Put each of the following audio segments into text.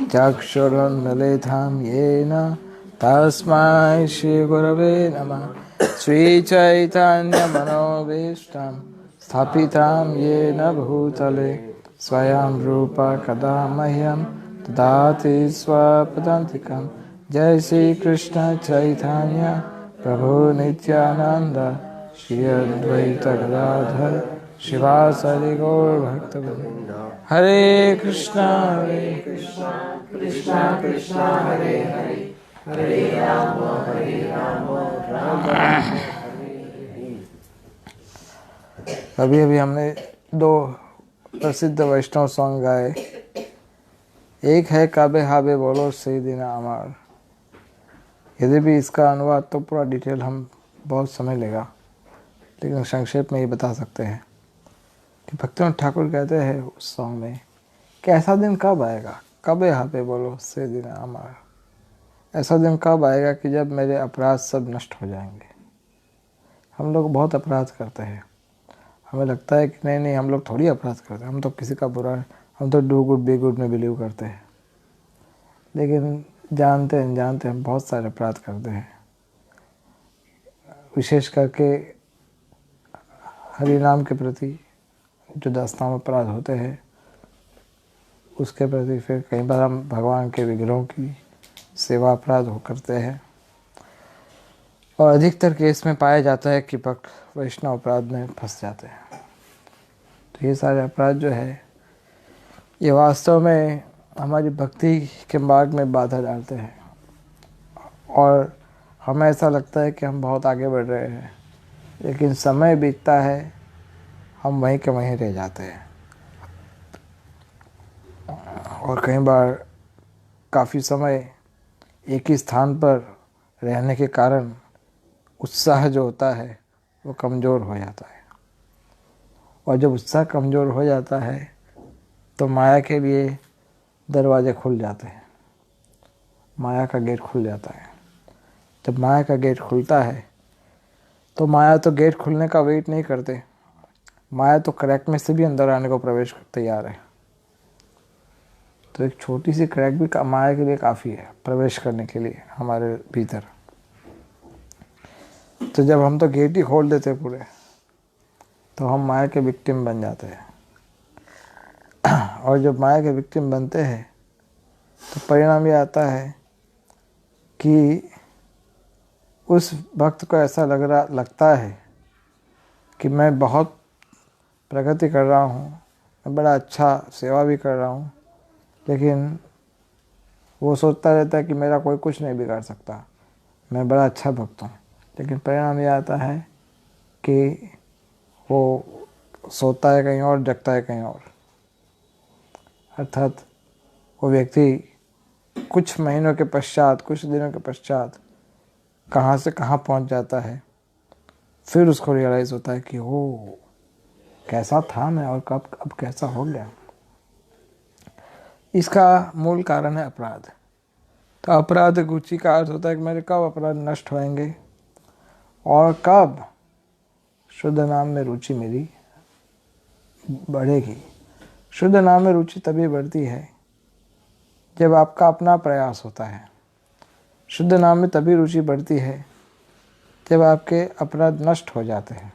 चक्षुरुन्मिलितं येन तस्मै श्रीगुरवे नमः। श्रीचैतन्यमनोभीष्टं स्थापितं येन भूतले स्वयं रूप कदा मह्यं ददाति स्वपदान्तिकं। जय श्री कृष्ण चैतन्य प्रभु नित्यानंद श्री अद्वैत गदाधर शिवासादि गौर भक्तवृंद। हरे कृष्णा कृष्णा कृष्णा हरे हरे, हरे राम राम राम। अभी अभी हमने दो प्रसिद्ध वैष्णव सॉन्ग गाए। एक है काबे हाबे बोलो सईदीना अमर। यदि भी इसका अनुवाद तो पूरा डिटेल हम बहुत समय लेगा, लेकिन संक्षेप में ये बता सकते हैं कि भक्तिनाथ ठाकुर कहते हैं उस सॉन्ग में कि ऐसा दिन कब आएगा, कबे हाबे बोलो सईदीना अमर। ऐसा दिन कब आएगा कि जब मेरे अपराध सब नष्ट हो जाएंगे। हम लोग बहुत अपराध करते हैं, हमें लगता है कि नहीं नहीं हम लोग थोड़ी अपराध करते हैं, हम तो किसी का बुरा, हम तो डू गुड बी गुड में बिलीव करते हैं। लेकिन जानते अनजानते हम बहुत सारे अपराध करते हैं। विशेष करके हरि नाम के प्रति जो 10 नाम अपराध होते हैं उसके प्रति फिर कई बार हम भगवान के विग्रहों की सेवा अपराध हो करते हैं। और अधिकतर केस में पाया जाता है कि भक्त वैष्णव अपराध में फंस जाते हैं। तो ये सारे अपराध जो है ये वास्तव में हमारी भक्ति के मार्ग में बाधा डालते हैं और हमें ऐसा लगता है कि हम बहुत आगे बढ़ रहे हैं, लेकिन समय बीतता है हम वहीं के वहीं रह जाते हैं। और कई बार काफ़ी समय एक ही स्थान पर रहने के कारण उत्साह जो होता है वो कमज़ोर हो जाता है। और जब उत्साह कमज़ोर हो जाता है तो माया के लिए दरवाजे खुल जाते हैं, माया का गेट खुल जाता है। जब माया का गेट खुलता है तो माया तो गेट खुलने का वेट नहीं करते, माया तो क्रैक में से भी अंदर आने को प्रवेश तैयार है। तो एक छोटी सी क्रैक भी माया के लिए काफ़ी है प्रवेश करने के लिए हमारे भीतर। तो जब हम तो गेट ही खोल देते पूरे, तो हम माया के विक्टिम बन जाते हैं। और जब माया के विक्टिम बनते हैं तो परिणाम ये आता है कि उस भक्त को ऐसा लगता है कि मैं बहुत प्रगति कर रहा हूँ, मैं बड़ा अच्छा सेवा भी कर रहा हूँ, लेकिन वो सोचता रहता है कि मेरा कोई कुछ नहीं बिगाड़ सकता, मैं बड़ा अच्छा भक्त हूँ। लेकिन परिणाम ये आता है कि वो सोता है कहीं और, जगता है कहीं और। अर्थात वो व्यक्ति कुछ महीनों के पश्चात, कुछ दिनों के पश्चात कहाँ से कहाँ पहुँच जाता है। फिर उसको रियलाइज़ होता है कि वो कैसा था मैं और कब अब कैसा हो गया। इसका मूल कारण है अपराध। तो अपराध रुचि का अर्थ होता है कि मेरे कब अपराध नष्ट होएंगे और कब शुद्ध नाम में रुचि मेरी बढ़ेगी। शुद्ध नाम में रुचि तभी बढ़ती है जब आपका अपना प्रयास होता है। शुद्ध नाम में तभी रुचि बढ़ती है जब आपके अपराध नष्ट हो जाते हैं।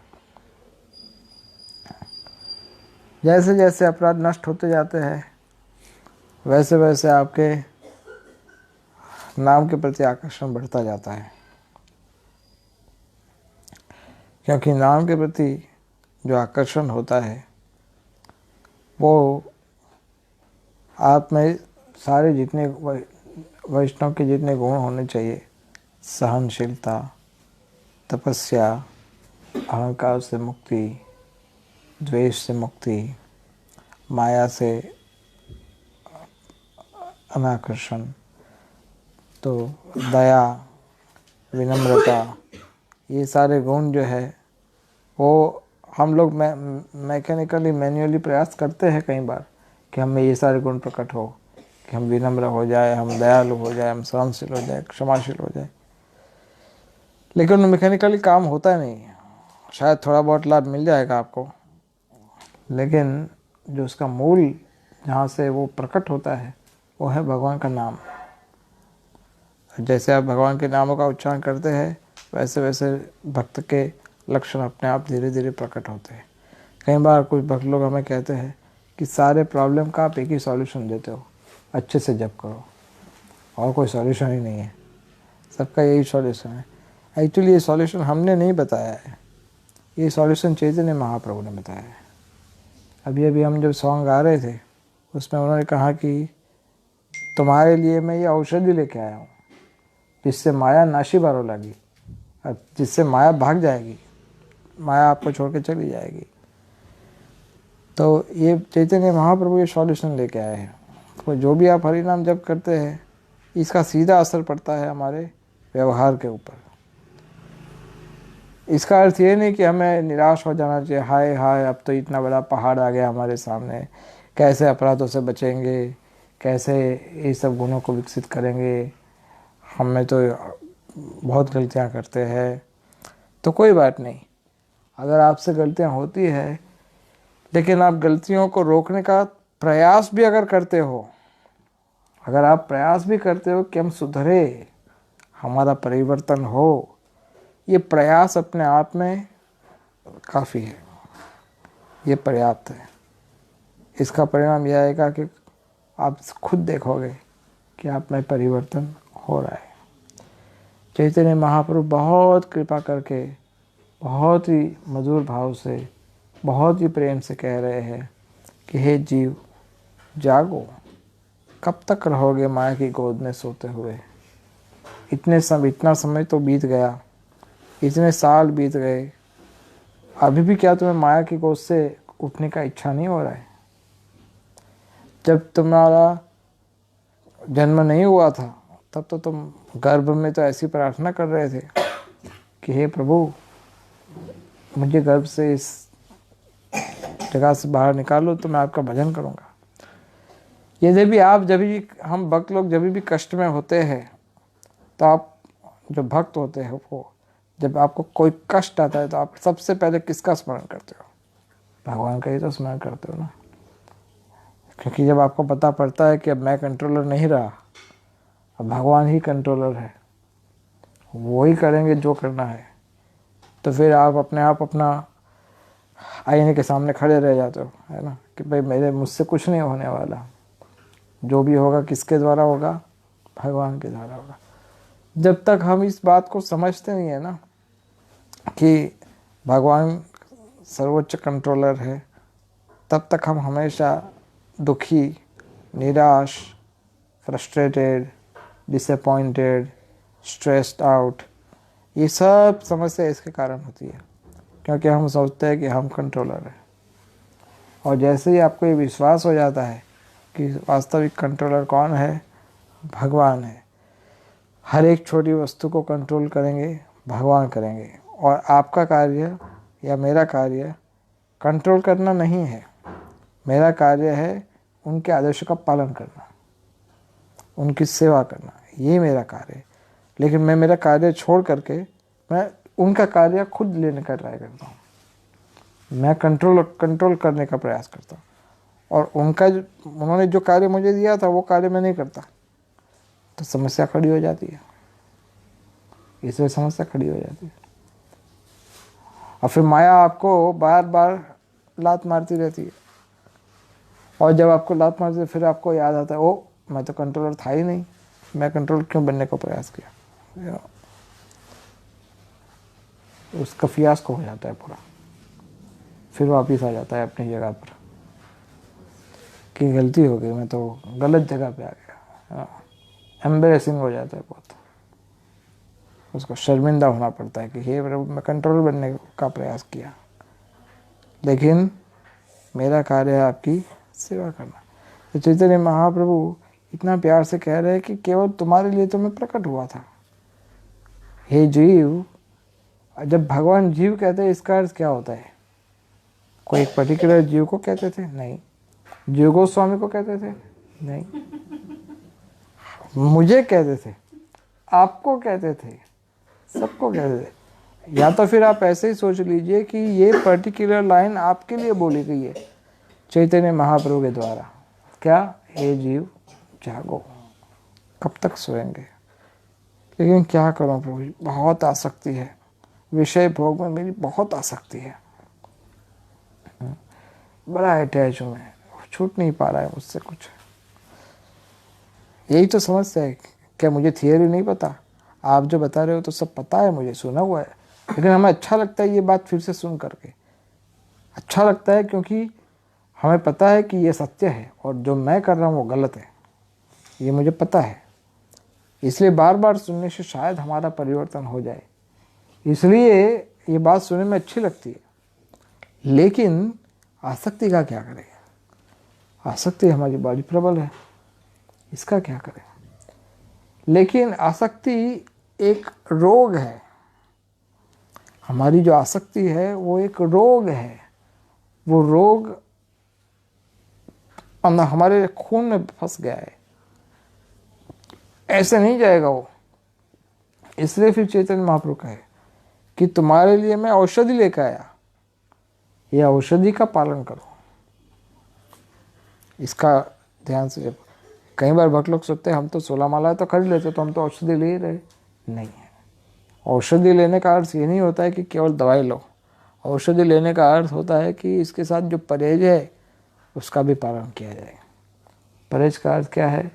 जैसे जैसे अपराध नष्ट होते जाते हैं वैसे वैसे आपके नाम के प्रति आकर्षण बढ़ता जाता है, क्योंकि नाम के प्रति जो आकर्षण होता है वो आप में सारे जितने वैष्णव के जितने गुण होने चाहिए, सहनशीलता, तपस्या, अहंकार से मुक्ति, द्वेष से मुक्ति, माया से अनाकर्षण, तो दया, विनम्रता, ये सारे गुण जो है वो हम लोग मैकेनिकली मैन्युअली प्रयास करते हैं कई बार कि हमें ये सारे गुण प्रकट हो, कि हम विनम्र हो जाए, हम दयालु हो जाए, हम सहनशील हो जाए, क्षमाशील हो जाए। लेकिन मैकेनिकली काम होता नहीं है। शायद थोड़ा बहुत लाभ मिल जाएगा आपको, लेकिन जो उसका मूल जहाँ से वो प्रकट होता है वो है भगवान का नाम। जैसे आप भगवान के नामों का उच्चारण करते हैं वैसे वैसे भक्त के लक्षण अपने आप धीरे धीरे प्रकट होते हैं। कई बार कुछ भक्त लोग हमें कहते हैं कि सारे प्रॉब्लम का आप एक ही सॉल्यूशन देते हो, अच्छे से जप करो, और कोई सॉल्यूशन ही नहीं है, सबका यही सॉल्यूशन है। एक्चुअली ये सॉल्यूशन हमने नहीं बताया है, ये सॉल्यूशन चैतन्य महाप्रभु ने बताया है। अभी अभी हम जब सॉन्ग गा रहे थे उसमें उन्होंने कहा कि तुम्हारे लिए मैं ये औषधि लेके आया हूँ जिससे माया नाशी बारो लगी, और जिससे माया भाग जाएगी, माया आपको छोड़ के चली जाएगी। तो ये चैतन्य महाप्रभु ये सॉल्यूशन लेके आए हैं। तो जो भी आप हरि नाम जप करते हैं इसका सीधा असर पड़ता है हमारे व्यवहार के ऊपर। इसका अर्थ ये नहीं कि हमें निराश हो जाना चाहिए, हाय हाय अब तो इतना बड़ा पहाड़ आ गया हमारे सामने, कैसे अपराधों से बचेंगे, कैसे ये सब गुणों को विकसित करेंगे, हमें तो बहुत गलतियां करते हैं। तो कोई बात नहीं, अगर आपसे गलतियां होती है लेकिन आप गलतियों को रोकने का प्रयास भी अगर करते हो, अगर आप प्रयास भी करते हो कि हम सुधरे, हमारा परिवर्तन हो, ये प्रयास अपने आप में काफ़ी है, ये पर्याप्त है। इसका परिणाम यह आएगा कि आप खुद देखोगे कि आप में परिवर्तन हो रहा है। चैतन्य महाप्रभु बहुत कृपा करके, बहुत ही मधुर भाव से, बहुत ही प्रेम से कह रहे हैं कि हे जीव जागो, कब तक रहोगे माया की गोद में सोते हुए। इतना समय तो बीत गया, इतने साल बीत गए, अभी भी क्या तुम्हें माया की गोद से उठने का इच्छा नहीं हो रहा है? जब तुम्हारा जन्म नहीं हुआ था तब तो तुम गर्भ में तो ऐसी प्रार्थना कर रहे थे कि हे प्रभु मुझे गर्भ से इस जगह से बाहर निकालो तो मैं आपका भजन करूँगा। यदि भी आप हम भक्त लोग जब भी कष्ट में होते हैं तो आप जो भक्त होते हैं वो जब आपको कोई कष्ट आता है तो आप सबसे पहले किसका स्मरण करते हो? भगवान का ही तो स्मरण करते हो ना। क्योंकि जब आपको पता पड़ता है कि अब मैं कंट्रोलर नहीं रहा, अब भगवान ही कंट्रोलर है, वो ही करेंगे जो करना है, तो फिर आप अपने आप अपना आईने के सामने खड़े रह जाते हो, है ना, कि भाई मुझसे कुछ नहीं होने वाला, जो भी होगा किसके द्वारा होगा? भगवान के द्वारा होगा। जब तक हम इस बात को समझते नहीं है ना कि भगवान सर्वोच्च कंट्रोलर है, तब तक हम हमेशा दुखी, निराश, फ्रस्ट्रेटेड, डिसअपॉइंटेड, स्ट्रेस्ड आउट, ये सब समस्या इसके कारण होती है क्योंकि हम सोचते हैं कि हम कंट्रोलर हैं। और जैसे ही आपको ये विश्वास हो जाता है कि वास्तविक कंट्रोलर कौन है? भगवान है। हर एक छोटी वस्तु को कंट्रोल करेंगे भगवान करेंगे, और आपका कार्य या मेरा कार्य कंट्रोल करना नहीं है। मेरा कार्य है उनके आदेशों का पालन करना, उनकी सेवा करना, ये मेरा कार्य है। लेकिन मैं मेरा कार्य छोड़ करके मैं उनका कार्य खुद लेने का ट्राई करता हूँ। मैं कंट्रोल करने का प्रयास करता हूँ, और उन्होंने जो कार्य मुझे दिया था वो कार्य मैं नहीं करता, तो समस्या खड़ी हो जाती है। इसलिए समस्या खड़ी हो जाती है, और फिर माया आपको बार बार लात मारती रहती है। और जब आपको लात मारती है फिर आपको याद आता है, ओ मैं तो कंट्रोलर था ही नहीं, मैं कंट्रोल क्यों बनने का प्रयास किया? उसका फियास्को हो जाता है पूरा। फिर वापिस आ जाता है अपनी जगह पर कि गलती हो गई, मैं तो गलत जगह पे आ गया। एम्बेरेसिंग हो जाता है बहुत, उसको शर्मिंदा होना पड़ता है कि हे प्रभु मैं कंट्रोल बनने का प्रयास किया, लेकिन मेरा कार्य है आपकी सेवा करना। तो चैतन्य महाप्रभु इतना प्यार से कह रहे हैं कि केवल तुम्हारे लिए तो मैं प्रकट हुआ था। हे जीव, जब भगवान जीव कहते हैं इसका अर्थ क्या होता है? कोई एक पर्टिकुलर जीव को कहते थे? नहीं। जीव गोस्वामी को कहते थे? नहीं। मुझे कहते थे, आपको कहते थे, सबको कहते थे। या तो फिर आप ऐसे ही सोच लीजिए कि ये पर्टिकुलर लाइन आपके लिए बोली गई है चैतन्य महाप्रभु के द्वारा। क्या? हे जीव जागो, कब तक सोएंगे। लेकिन क्या करूं प्रभु जी, बहुत आसक्ति है, विषय भोग में मेरी बहुत आसक्ति है, बड़ा अटैच हूं मैं, छूट नहीं पा रहा है मुझसे कुछ। यही तो समस्या है। क्या मुझे थियरी नहीं पता? आप जो बता रहे हो तो सब पता है, मुझे सुना हुआ है, लेकिन हमें अच्छा लगता है ये बात फिर से सुन करके। अच्छा लगता है क्योंकि हमें पता है कि ये सत्य है और जो मैं कर रहा हूँ वो गलत है, ये मुझे पता है। इसलिए बार बार सुनने से शायद हमारा परिवर्तन हो जाए, इसलिए ये बात सुनने में अच्छी लगती है। लेकिन आसक्ति का क्या करें? आसक्ति हमारी बड़ी प्रबल है, इसका क्या करें? लेकिन आसक्ति एक रोग है, हमारी जो आसक्ति है वो एक रोग है। वो रोग हमारे खून में फंस गया है, ऐसे नहीं जाएगा वो। इसलिए फिर चैतन्य महाप्रभु कहे कि तुम्हारे लिए मैं औषधि लेकर आया, ये औषधि का पालन करो। इसका ध्यान से, जब कई बार भक्त लोग सोचते हैं हम तो 16 माला तो खरीद लेते, तो हम तो औषधि ले ही रहे। नहीं है, औषधि लेने का अर्थ ये नहीं होता है कि केवल दवाई लो। औषधि लेने का अर्थ होता है कि इसके साथ जो परहेज है उसका भी पालन किया जाए। परहेज का अर्थ क्या है?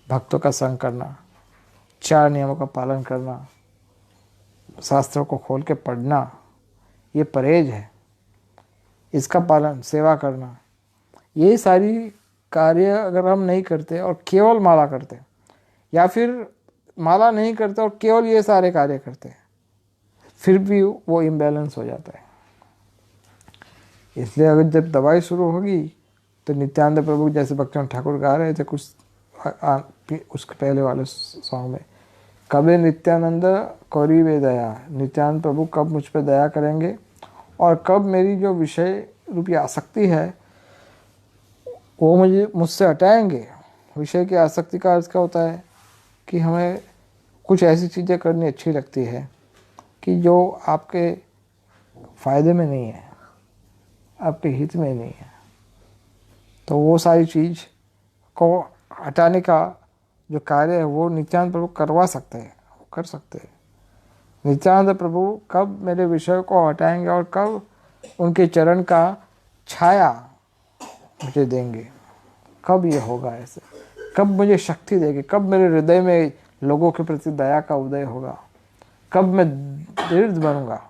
भक्तों का संग करना, 4 नियमों का पालन करना, शास्त्रों को खोल के पढ़ना, ये परहेज है। इसका पालन, सेवा करना, ये सारी कार्य अगर हम नहीं करते और केवल माला करते, या फिर माला नहीं करते और केवल ये सारे कार्य करते, फिर भी वो इम्बैलेंस हो जाता है। इसलिए अगर जब दवाई शुरू होगी तो नित्यानंद प्रभु जैसे भक्तिवंत ठाकुर गा रहे थे कुछ उसके पहले वाले सॉन्ग में, कबे नित्यानंद कौरी वे दया, नित्यानंद प्रभु कब मुझ पर दया करेंगे और कब मेरी जो विषय रूपी आसक्ति है वो मुझसे हटाएंगे। विषय की आसक्ति का अर्थ क्या होता है कि हमें कुछ ऐसी चीज़ें करनी अच्छी लगती है कि जो आपके फ़ायदे में नहीं है, आपके हित में नहीं है, तो वो सारी चीज़ को हटाने का जो कार्य है वो नित्यानंद प्रभु करवा सकते हैं, वो कर सकते हैं। नित्यानंद प्रभु कब मेरे विषय को हटाएंगे और कब उनके चरण का छाया मुझे देंगे, कब ये होगा ऐसे, कब मुझे शक्ति देंगे, कब मेरे हृदय में लोगों के प्रति दया का उदय होगा, कब मैं दृढ़ बनूंगा,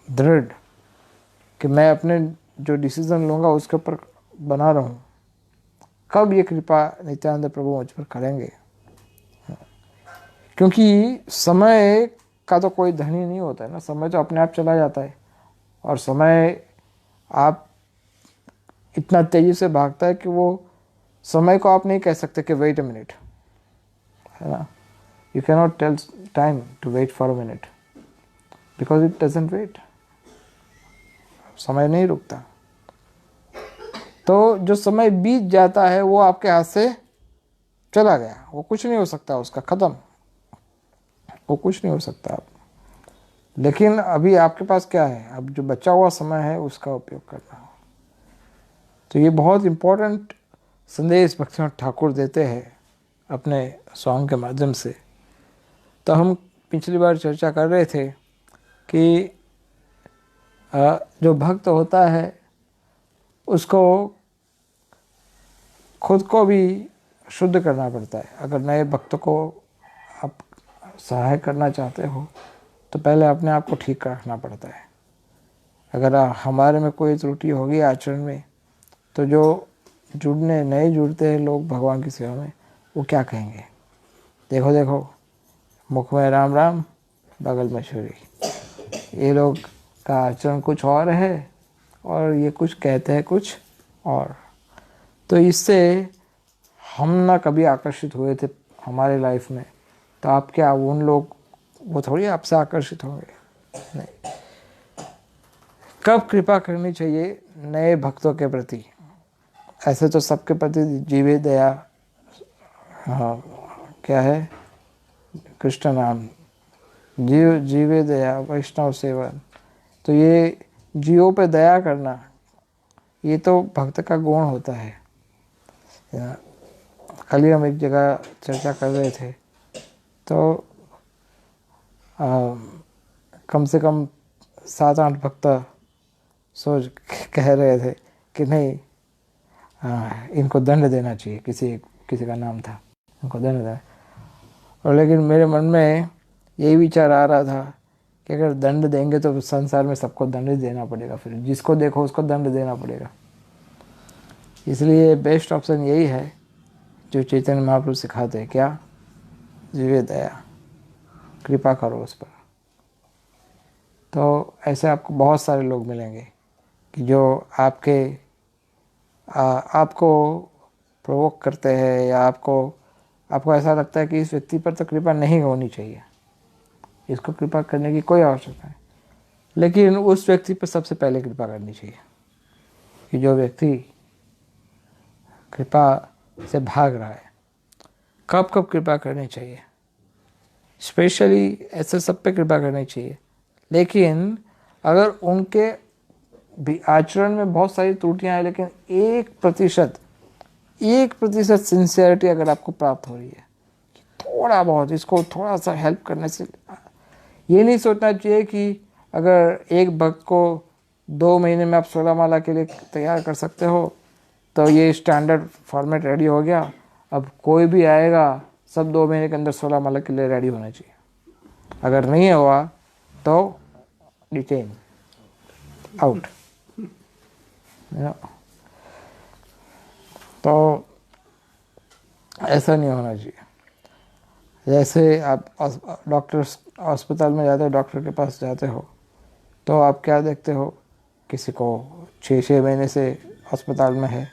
दृढ़ कि मैं अपने जो डिसीजन लूँगा उसके ऊपर बना रहूँ, कब ये कृपा नित्यानंद प्रभु मुझ पर करेंगे। क्योंकि समय का तो कोई धनी नहीं होता है ना, समय तो अपने आप चला जाता है, और समय आप इतना तेजी से भागता है कि वो समय को आप नहीं कह सकते कि वेट अ मिनट, है ना। You can not tell time to wait for a minute because it doesn't wait, समय नहीं रुकता। तो जो समय बीत जाता है वो आपके हाथ से चला गया, वो कुछ नहीं हो सकता, उसका ख़त्म, वो कुछ नहीं हो सकता आप। लेकिन अभी आपके पास क्या है? अब जो बचा हुआ समय है उसका उपयोग करना। तो ये बहुत इम्पोर्टेंट संदेश भक्तिवंत ठाकुर देते हैं अपने सॉन्ग के माध्यम से। तो हम पिछली बार चर्चा कर रहे थे कि जो भक्त होता है उसको खुद को भी शुद्ध करना पड़ता है। अगर नए भक्तों को आप सहाय करना चाहते हो तो पहले अपने आप को ठीक रखना पड़ता है। अगर हमारे में कोई त्रुटि होगी आचरण में, तो जो नए जुड़ते हैं लोग भगवान की सेवा में, वो क्या कहेंगे? देखो देखो, मुख में राम राम, बगल में छुरी, ये लोग का आचरण कुछ और है और ये कुछ कहते हैं कुछ और। तो इससे हम ना कभी आकर्षित हुए थे हमारे लाइफ में, तो आप क्या उन लोग वो थोड़ी आपसे आकर्षित होंगे? नहीं। कब कृपा करनी चाहिए नए भक्तों के प्रति? ऐसे तो सबके प्रति जीवे दया, हाँ क्या है कृष्ण नाम, जीवे दया वैष्णव सेवन, तो ये जीवों पे दया करना ये तो भक्त का गुण होता है। कल ही हम एक जगह चर्चा कर रहे थे, तो कम से कम 7-8 भक्त सोच कह रहे थे कि नहीं, इनको दंड देना चाहिए, किसी का नाम था, इनको दंड देना। और लेकिन मेरे मन में यही विचार आ रहा था कि अगर दंड देंगे तो संसार में सबको दंड देना पड़ेगा, फिर जिसको देखो उसको दंड देना पड़ेगा। इसलिए बेस्ट ऑप्शन यही है जो चैतन्य महाप्रभु सिखाते हैं, क्या? जीवे दया, कृपा करो उस पर। तो ऐसे आपको बहुत सारे लोग मिलेंगे कि जो आपको प्रोवोक करते हैं, या आपको ऐसा लगता है कि इस व्यक्ति पर तो कृपा नहीं होनी चाहिए, इसको कृपा करने की कोई आवश्यकता नहीं, लेकिन उस व्यक्ति पर सबसे पहले कृपा करनी चाहिए कि जो व्यक्ति कृपा से भाग रहा है। कब कब कृपा करनी चाहिए? स्पेशली ऐसे सब पे कृपा करनी चाहिए, लेकिन अगर उनके भी आचरण में बहुत सारी त्रुटियां हैं, लेकिन 1% सिंसियरिटी अगर आपको प्राप्त हो रही है, थोड़ा बहुत इसको थोड़ा सा हेल्प करने से, ये नहीं सोचना चाहिए कि अगर एक भक्त को 2 महीने में आप 16 माला के लिए तैयार कर सकते हो तो ये स्टैंडर्ड फॉर्मेट रेडी हो गया, अब कोई भी आएगा सब 2 महीने के अंदर 16 माला के लिए रेडी होना चाहिए। अगर नहीं हुआ तो डिटेन, आउट। तो ऐसा नहीं होना चाहिए। जैसे आप अस्पताल में जाते हो, डॉक्टर के पास जाते हो, तो आप क्या देखते हो? किसी को 6 महीने से अस्पताल में है,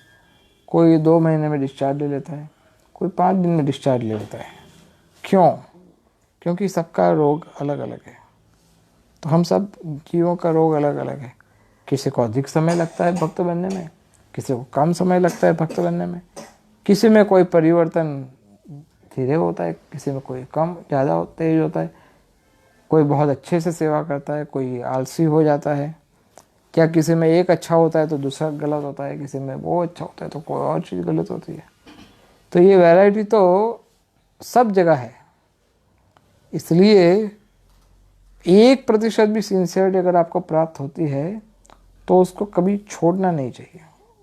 कोई 2 महीने में डिस्चार्ज ले लेता है, कोई 5 दिन में डिस्चार्ज ले लेता है। क्यों? क्योंकि सबका रोग अलग अलग है। तो हम सब जीवों का रोग अलग अलग है। किसी को अधिक समय लगता है भक्त बनने में, किसी को कम समय लगता है भक्त बनने में, किसी में कोई परिवर्तन धीरे होता है, किसी में कोई कम ज़्यादा तेज होता है, कोई बहुत अच्छे से सेवा करता है, कोई आलसी हो जाता है। क्या किसी में एक अच्छा होता है तो दूसरा गलत होता है, किसी में वो अच्छा होता है तो कोई और चीज़ गलत होती है। तो ये वैरायटी तो सब जगह है। इसलिए 1% भी सिंसियरिटी अगर आपको प्राप्त होती है तो उसको कभी छोड़ना नहीं चाहिए,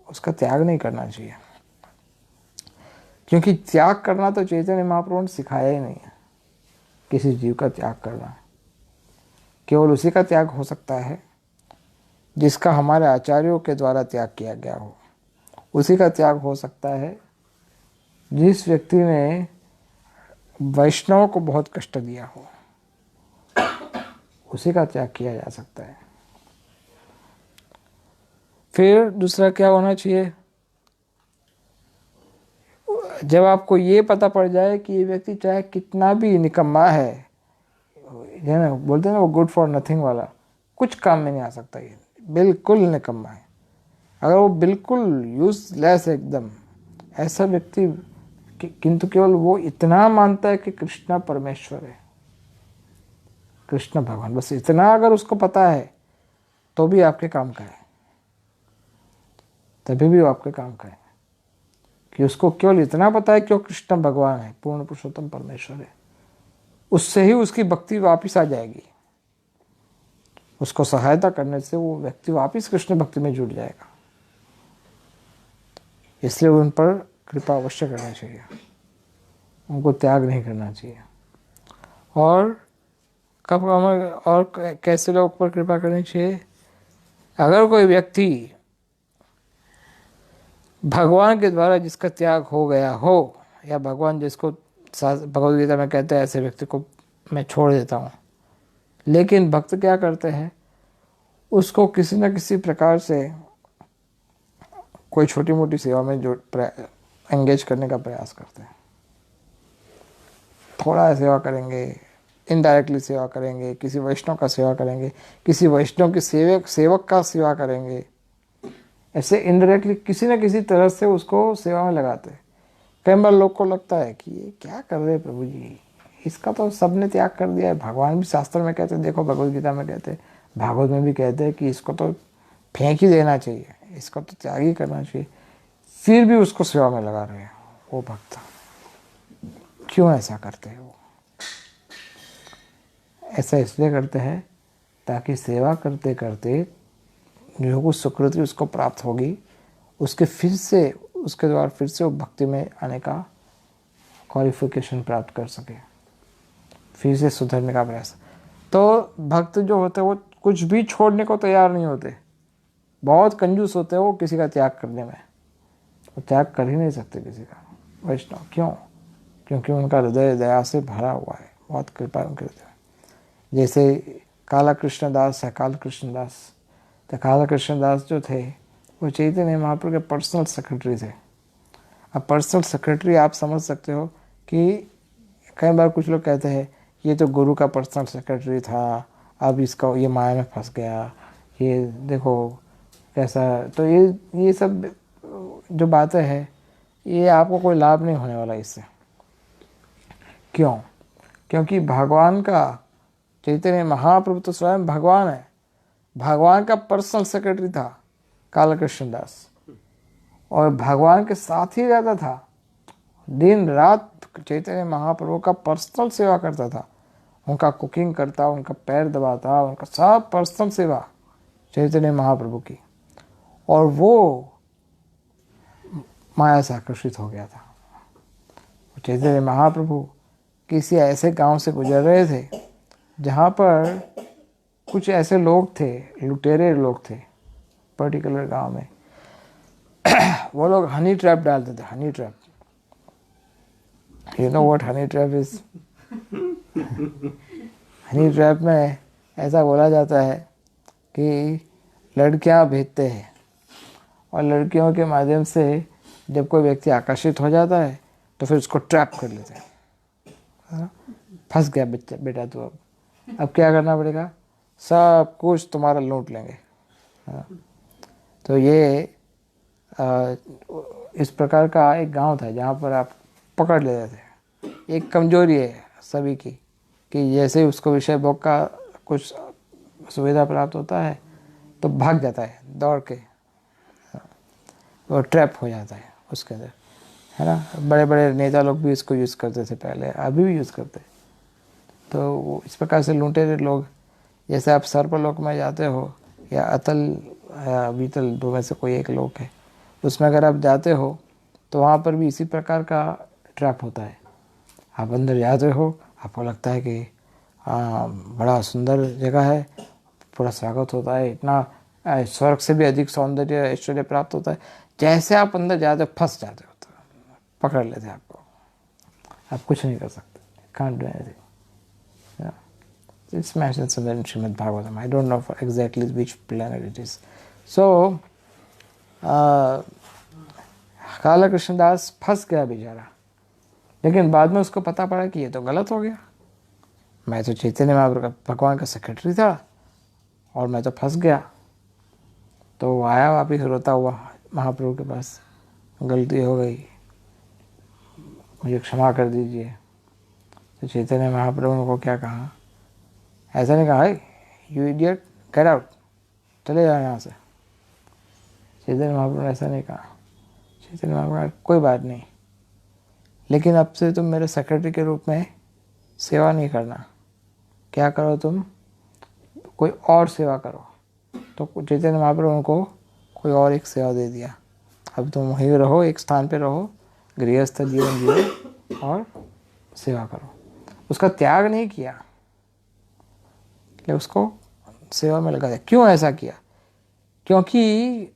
उसका त्याग नहीं करना चाहिए। क्योंकि त्याग करना तो चैतन्य महाप्रभु ने सिखाया ही नहीं है। किसी जीव का त्याग करना केवल उसी का त्याग हो सकता है जिसका हमारे आचार्यों के द्वारा त्याग किया गया हो। उसी का त्याग हो सकता है जिस व्यक्ति ने वैष्णव को बहुत कष्ट दिया हो, उसी का त्याग किया जा सकता है। फिर दूसरा क्या होना चाहिए? जब आपको ये पता पड़ जाए कि ये व्यक्ति चाहे कितना भी निकम्मा है, ना बोलते हैं ना वो गुड फॉर नथिंग वाला, कुछ काम में नहीं आ सकता, ये बिल्कुल निकम्मा है, अगर वो बिल्कुल यूजलेस है एकदम, ऐसा व्यक्ति किंतु केवल वो इतना मानता है कि कृष्ण परमेश्वर है, कृष्ण भगवान, बस इतना अगर उसको पता है तो भी आपके काम का है, तभी भी वो आपके काम का है कि उसको केवल इतना पता है कि वो कृष्ण भगवान है, पूर्ण पुरुषोत्तम परमेश्वर है। उससे ही उसकी भक्ति वापिस आ जाएगी। उसको सहायता करने से वो व्यक्ति वापिस कृष्ण भक्ति में जुड़ जाएगा। इसलिए उन पर कृपा अवश्य करनी चाहिए, उनको त्याग नहीं करना चाहिए। और कब हमें और कैसे लोग पर कृपा करनी चाहिए? अगर कोई व्यक्ति भगवान के द्वारा जिसका त्याग हो गया हो, या भगवान जिसको भगवद गीता में कहते हैं ऐसे व्यक्ति को मैं छोड़ देता हूँ, लेकिन भक्त क्या करते हैं? उसको किसी न किसी प्रकार से कोई छोटी मोटी सेवा में जो एंगेज करने का प्रयास करते हैं। थोड़ा सेवा करेंगे, इनडायरेक्टली सेवा करेंगे, किसी वैष्णव का सेवा करेंगे, किसी वैष्णव के सेवक का सेवा करेंगे, ऐसे इनडायरेक्टली किसी न किसी तरह से उसको सेवा में लगाते हैं। कई बार लोग को लगता है कि ये क्या कर रहे हैं प्रभु जी, इसका तो सबने त्याग कर दिया है। भगवान भी शास्त्र में कहते हैं, देखो भगवद गीता में कहते हैं, भागवत में भी कहते हैं कि इसको तो फेंक ही देना चाहिए, इसको तो त्याग ही करना चाहिए, फिर भी उसको सेवा में लगा रहे हैं वो भक्त। क्यों ऐसा करते हैं वो? ऐसा इसलिए करते हैं ताकि सेवा करते करते जो कुछ सुकृति उसको प्राप्त होगी उसके द्वारा फिर से वो भक्ति में आने का क्वालिफिकेशन प्राप्त कर सके, फिर से सुधरने का प्रयास। तो भक्त जो होते हैं वो कुछ भी छोड़ने को तैयार नहीं होते, बहुत कंजूस होते हैं वो किसी का त्याग करने में। वो त्याग कर ही नहीं सकते किसी का वैष्णव। क्यों? क्योंकि उनका हृदय दया से भरा हुआ है, बहुत कृपा उनके हृदय में। जैसे काला कृष्णदास है, काल कृष्णदास। तो काला कृष्णदास जो थे वो चैतन्य महाप्रभु के पर्सनल सेक्रेटरी थे। अब पर्सनल सेक्रेटरी आप समझ सकते हो कि कई बार कुछ लोग कहते हैं ये तो गुरु का पर्सनल सेक्रेटरी था, अब इसका ये माया में फंस गया, ये देखो कैसा। तो ये सब जो बातें हैं ये आपको कोई लाभ नहीं होने वाला इससे। क्यों? क्योंकि भगवान का चैतन्य महाप्रभु तो स्वयं भगवान है, भगवान का पर्सनल सेक्रेटरी था काला कृष्णदास, और भगवान के साथ ही रहता था, दिन रात चैतन्य महाप्रभु का पर्सनल सेवा करता था, उनका कुकिंग करता, उनका पैर दबाता, उनका सब पर्सनल सेवा चैतन्य महाप्रभु की। और वो माया से आकर्षित हो गया था। चैतन्य महाप्रभु किसी ऐसे गांव से गुजर रहे थे जहाँ पर कुछ ऐसे लोग थे, लुटेरे लोग थे पर्टिकुलर गांव में। वो लोग हनी ट्रैप डालते थे, honey trap. You know what honey trap is? Honey trap में ऐसा बोला जाता है कि लड़कियां भेजते हैं और लड़कियों के माध्यम से जब कोई व्यक्ति आकर्षित हो जाता है तो फिर उसको ट्रैप कर लेते हैं। फंस गया बच्चा, बेटा तू अब क्या करना पड़ेगा, सब कुछ तुम्हारा लूट लेंगे। तो ये इस प्रकार का एक गांव था जहाँ पर आप पकड़ लेते थे। एक कमजोरी है सभी की कि जैसे उसको विषय भोग का कुछ सुविधा प्राप्त होता है तो भाग जाता है दौड़ के, वो ट्रैप हो जाता है उसके अंदर, है ना। बड़े बड़े नेता लोग भी इसको यूज़ करते थे पहले, अभी भी यूज़ करते। तो इस प्रकार से लूटेरे लोग, जैसे आप सर्पलोक में जाते हो या अतल या बीतल, दो में से कोई एक लोक है, उसमें अगर आप जाते हो तो वहाँ पर भी इसी प्रकार का ट्रैप होता है। आप अंदर जाते हो, आपको लगता है कि बड़ा सुंदर जगह है, पूरा स्वागत होता है, इतना स्वर्ग से भी अधिक सौंदर्य ऐश्वर्य प्राप्त होता है। जैसे आप अंदर जाते हो फंस जाते हो, तो पकड़ लेते हैं आपको, आप कुछ नहीं कर सकते, can't do anything. It's mentioned somewhere in Srimad Bhagavatam. I don't know for exactly which planet it is. So, काला कृष्णदास फंस गया बेचारा, लेकिन बाद में उसको पता पड़ा कि ये तो गलत हो गया। मैं तो चैतन्य महाप्रभु भगवान का सेक्रेटरी था और मैं तो फंस गया। तो वो आया वापिस रोता हुआ महाप्रभु के पास, गलती हो गई, मुझे क्षमा कर दीजिए। तो चैतन्य महाप्रभु ने को क्या कहा, ऐसा नहीं कहा यू इडियट गेट आउट, चले जाओ यहाँ से। चैतन्य महाप्रभु ने ऐसा नहीं कहा। चैतन्य महाप्रभु ने कोई बात नहीं, लेकिन अब से तुम मेरे सेक्रेटरी के रूप में सेवा नहीं करना, क्या करो तुम, कोई और सेवा करो। तो चैतन्य महाप्रभु को कोई और एक सेवा दे दिया, अब तुम वहीं रहो, एक स्थान पे रहो, गृहस्थ जीवन जियो और सेवा करो। उसका त्याग नहीं किया, उसको सेवा में लगा दिया। क्यों ऐसा किया? क्योंकि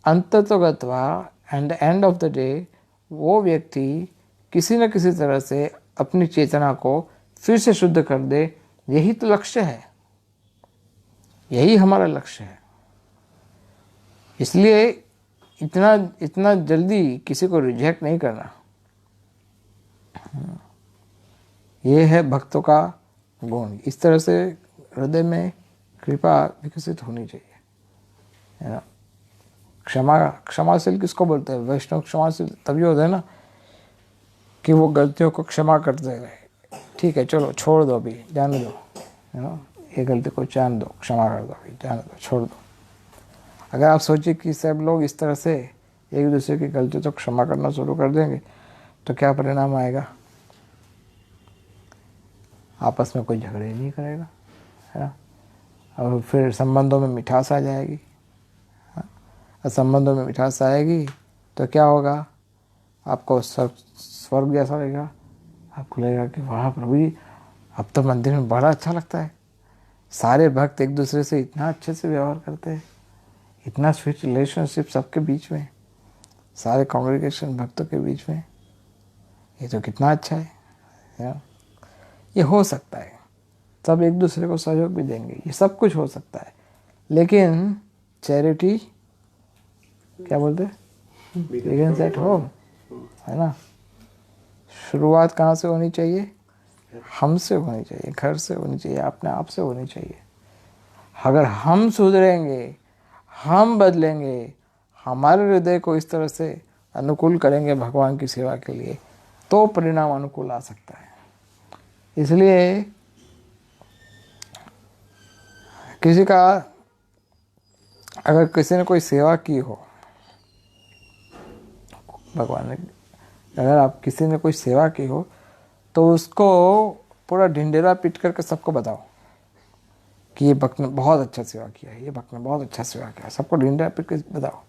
अंततोगत्वा and end of the day वो व्यक्ति किसी न किसी तरह से अपनी चेतना को फिर से शुद्ध कर दे, यही तो लक्ष्य है, यही हमारा लक्ष्य है। इसलिए इतना जल्दी किसी को रिजेक्ट नहीं करना, ये है भक्तों का गुण। इस तरह से हृदय में कृपा विकसित होनी चाहिए, है ना। क्षमाशील किसको बोलते हैं? वैष्णव क्षमाशील तभी होता है ना कि वो गलतियों को क्षमा करते हैं। ठीक है, चलो छोड़ दो, अभी जाने दो, है ना, ये गलती को जान दो, क्षमा कर दो, अभी जाने दो, छोड़ दो। अगर आप सोचिए कि सब लोग इस तरह से एक दूसरे की गलती तो क्षमा करना शुरू कर देंगे तो क्या परिणाम आएगा? आपस में कोई झगड़े नहीं करेगा, है ना। और फिर संबंधों में मिठास आ जाएगी। और संबंधों में मिठास आएगी तो क्या होगा, आपको स्वर्ग जैसा लगेगा। आपको लगेगा कि वाह प्रभु जी, अब तो मंदिर में बड़ा अच्छा लगता है। सारे भक्त एक दूसरे से इतना अच्छे से व्यवहार करते हैं, इतना स्वीट रिलेशनशिप सबके बीच में, सारे कांग्रेगेशन भक्तों के बीच में। ये तो कितना अच्छा है या? ये हो सकता है, सब एक दूसरे को सहयोग भी देंगे, ये सब कुछ हो सकता है। लेकिन चैरिटी क्या बोलते हैं, बिगिंस एट होम, है ना। शुरुआत कहाँ से होनी चाहिए, हमसे होनी चाहिए, घर से होनी चाहिए, अपने आप से होनी चाहिए। अगर हम सुधरेंगे, हम बदलेंगे, हमारे हृदय को इस तरह से अनुकूल करेंगे भगवान की सेवा के लिए, तो परिणाम अनुकूल आ सकता है। इसलिए किसी का, अगर किसी ने कोई सेवा की हो, भगवान ने, अगर आप किसी ने कोई सेवा की हो तो उसको पूरा ढिंढेरा पीट करके सबको बताओ कि ये भक्त ने बहुत अच्छा सेवा किया है, ये भक्त ने बहुत अच्छा सेवा किया है, सबको ढिंढेरा पीट के बताओ।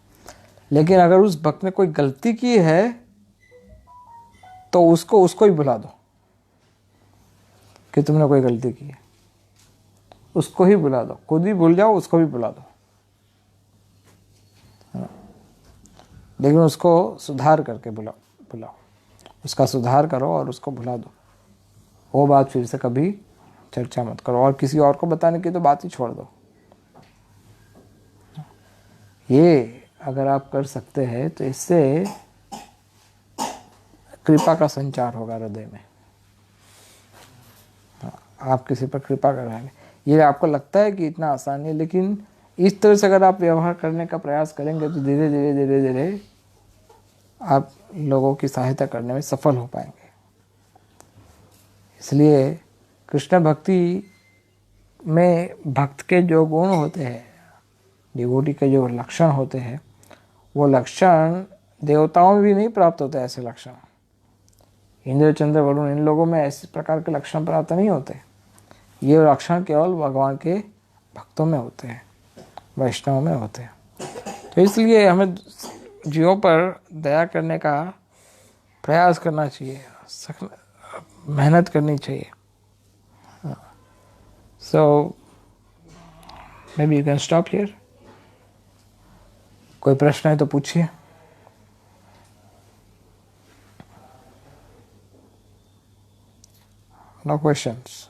लेकिन अगर उस भक्त ने कोई गलती की है तो उसको ही बुला दो कि तुमने कोई गलती की है, उसको ही बुला दो, खुद ही भूल जाओ, उसको भी बुला दो, लेकिन उसको सुधार करके बुलाओ, उसका सुधार करो और उसको भुला दो। वो बात फिर से कभी चर्चा मत करो, और किसी और को बताने की तो बात ही छोड़ दो। ये अगर आप कर सकते हैं तो इससे कृपा का संचार होगा हृदय में। आप किसी पर कृपा कराएंगे, ये आपको लगता है कि इतना आसान है, लेकिन इस तरह से अगर आप व्यवहार करने का प्रयास करेंगे तो धीरे धीरे धीरे धीरे आप लोगों की सहायता करने में सफल हो पाएंगे। इसलिए कृष्ण भक्ति में भक्त के जो गुण होते हैं, डिवोटी के जो लक्षण होते हैं, वो लक्षण देवताओं में भी नहीं प्राप्त होते। ऐसे लक्षण इंद्र, चंद्र, वरुण, इन लोगों में ऐसे प्रकार के लक्षण प्राप्त नहीं होते। ये लक्षण केवल भगवान के भक्तों में होते हैं, वैष्णव में होते हैं। तो इसलिए हमें जीवों पर दया करने का प्रयास करना चाहिए, मेहनत करनी चाहिए। So maybe you can stop here. कोई प्रश्न है तो पूछिए। No questions.